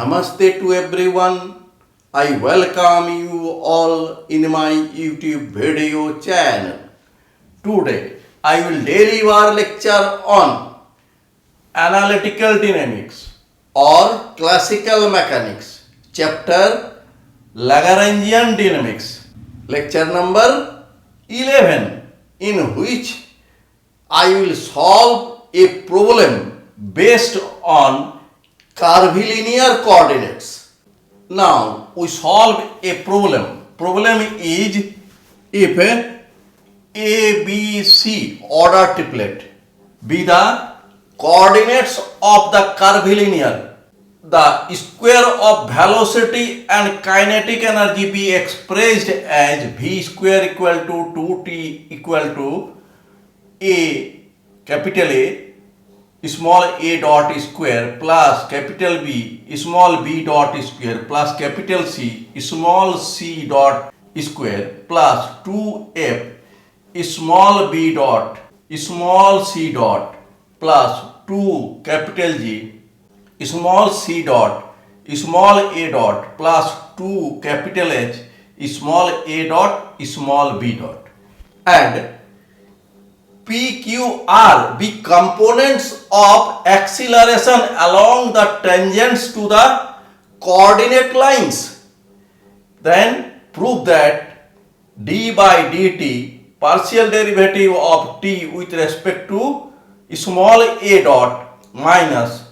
Namaste to everyone. I welcome you all in my YouTube video channel. Today I will deliver lecture on analytical dynamics or classical mechanics, chapter Lagrangian Dynamics, lecture number 11, in which I will solve a problem based on curvilinear coordinates. Now we solve a problem. Problem is if A, B, C order triplet be the coordinates of the curvilinear, the square of velocity and kinetic energy be expressed as V square equal to 2T equal to A, capital A, small a dot square plus capital B, small b dot square plus capital C, small c dot square plus 2f, small b dot, small c dot plus 2 capital G, small c dot, small a dot plus 2 capital H, small a dot, small b dot, and P, Q, R be components of acceleration along the tangents to the coordinate lines. Then prove that d by dt, partial derivative of t with respect to small a dot minus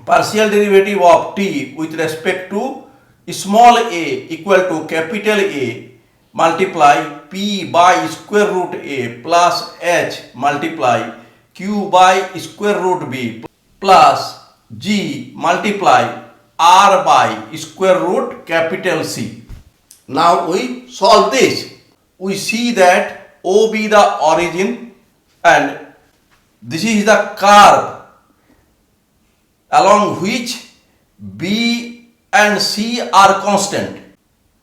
partial derivative of t with respect to small a equal to capital A multiply P by square root A plus H multiply Q by square root B plus G multiply R by square root capital C. Now we solve this. We see that O be the origin and this is the curve along which B and C are constant.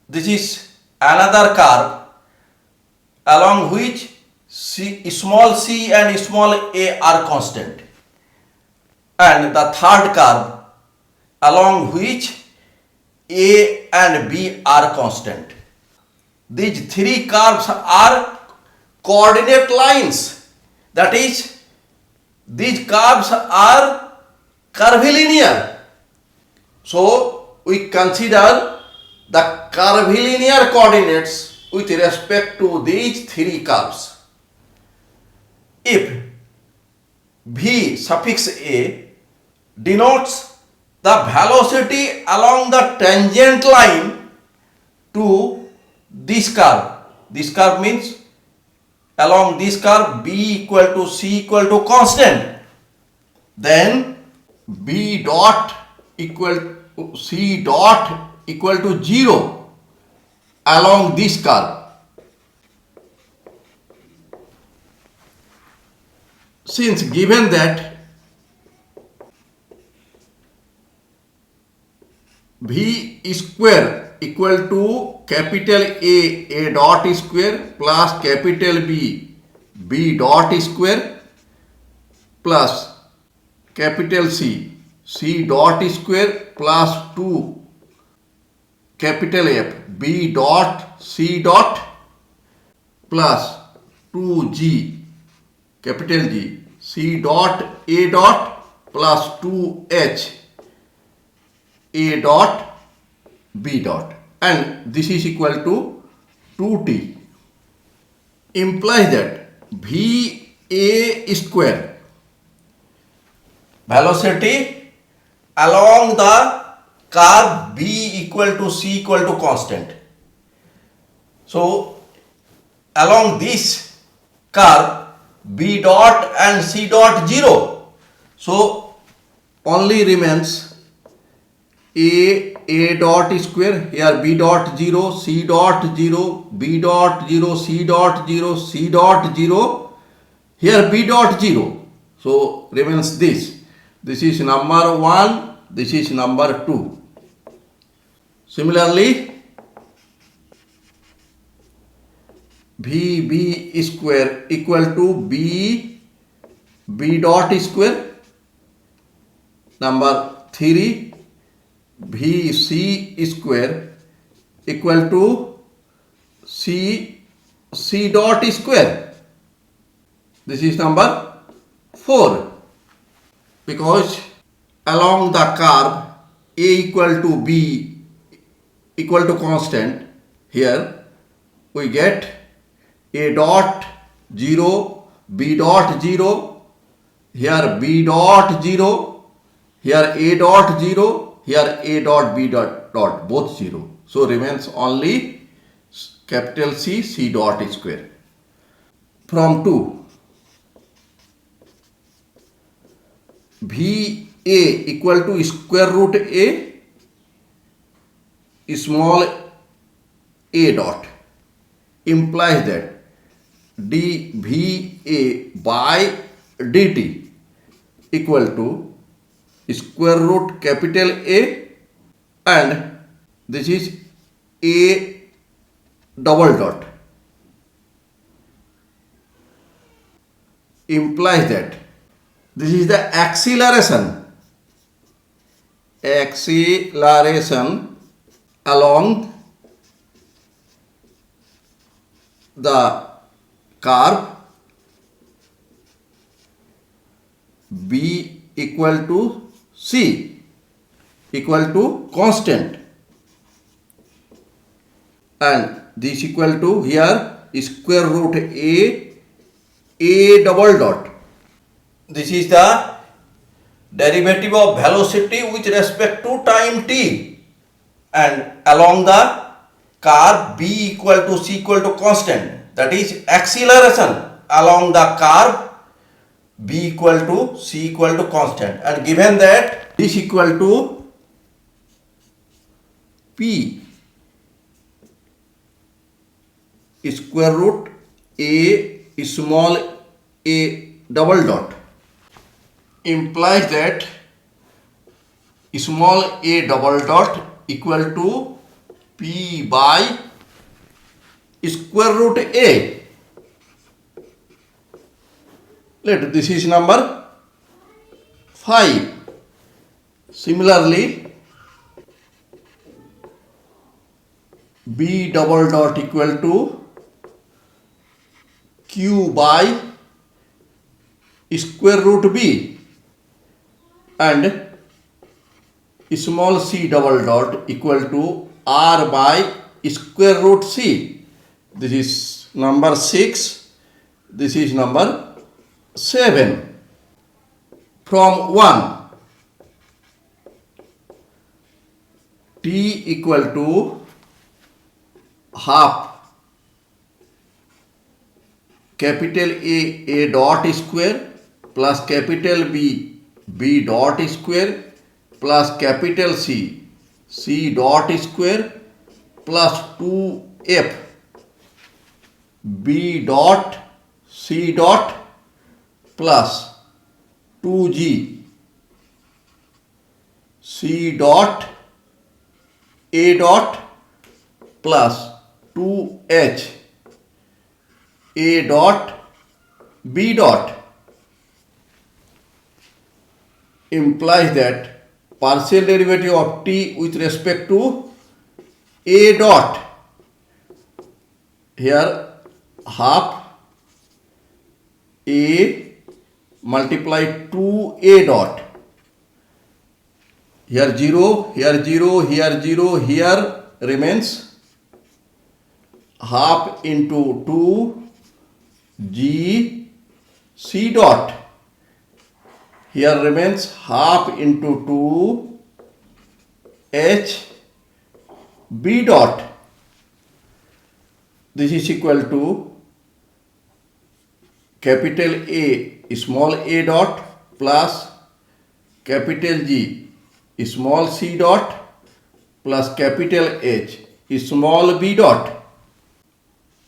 This is another curve along which small c and small a are constant, and the third curve along which a and b are constant. These three curves are coordinate lines, that is, these curves are curvilinear. So we consider the curvilinear coordinates with respect to these three curves. If V suffix A denotes the velocity along the tangent line to this curve means along this curve B equal to C equal to constant, then B dot equal to C dot equal to 0 along this curve. Since given that V square equal to capital A dot square plus capital B dot square plus capital C dot square plus 2 capital F B dot C dot plus 2G capital G C dot A dot plus 2H A dot B dot, and this is equal to 2T, implies that VA square, velocity along the curve B equal to C equal to constant. So along this curve B dot and C dot 0. So only remains A dot square, here B dot 0, C dot 0, B dot 0, C dot 0, C dot 0, here B dot 0. So remains this. This is number 1, this is number 2. Similarly, VB square equal to B dot square, number 3, VC square equal to C dot square. This is number 4. Because along the curve A equal to B equal to constant, here we get A dot 0, B dot 0, here B dot 0, here A dot 0, here A dot B dot both 0. So remains only capital C dot square. From 2, VA equal to square root A small a dot implies that dVA by dt equal to square root capital A, and this is A double dot, implies that this is the acceleration along the curve B equal to C equal to constant, and this equal to here square root A double dot. This is the derivative of velocity with respect to time t, and along the curve B equal to C equal to constant, that is acceleration along the curve B equal to C equal to constant, and given that this equal to P square root A small a double dot, implies that small a double dot equal to P by square root A. This is number 5. Similarly, B double dot equal to Q by square root B, and small c double dot equal to R by square root C. This is number 6. This is number 7. From 1, T equal to half capital A dot square plus capital B dot square plus capital C dot square plus 2F B dot C dot plus 2G C dot A dot plus 2H A dot B dot, implies that partial derivative of t with respect to A dot, here half A multiplied 2A dot, here 0, here 0, here 0, here remains half into 2 G C dot, here remains half into 2 H B dot. This is equal to capital A small a dot plus capital G small c dot plus capital H small b dot.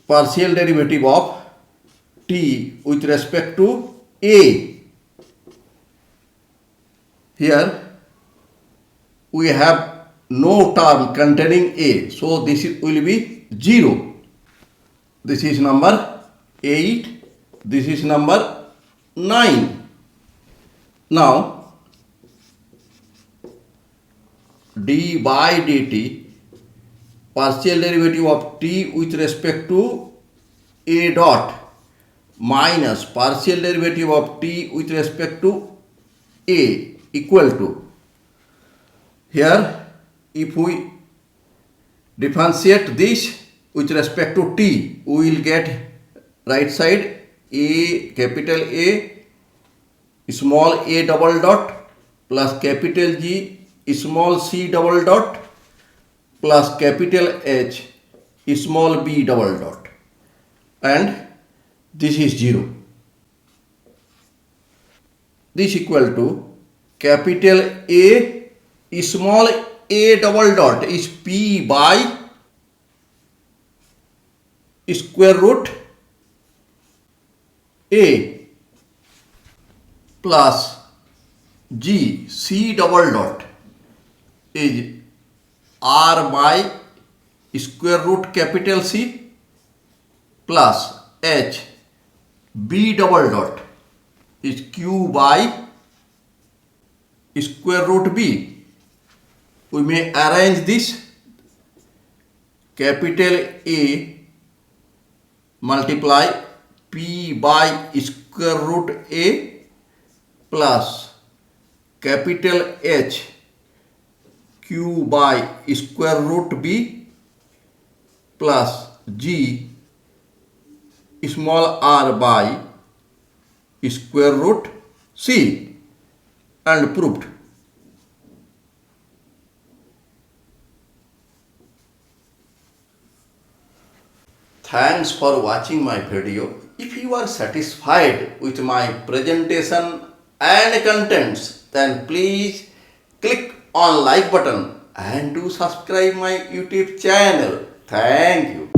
Partial derivative of t with respect to A. Here we have no term containing A, so this will be 0. This is number 8. This is number 9. Now d by dt, partial derivative of t with respect to a dot minus partial derivative of t with respect to a equal to, here if we differentiate this with respect to t, we will get right side a capital A small a double dot plus capital G small c double dot plus capital H small b double dot, and this is 0. This equal to capital A small a double dot is p by square root a plus G C double dot is R by square root capital C plus H B double dot is Q by square root B. We may arrange this capital A multiply P by square root A plus capital H Q by square root B plus G small r by square root C, and proved. Thanks for watching my video. If you are satisfied with my presentation and contents, then please click on like button and do subscribe my YouTube channel. Thank you.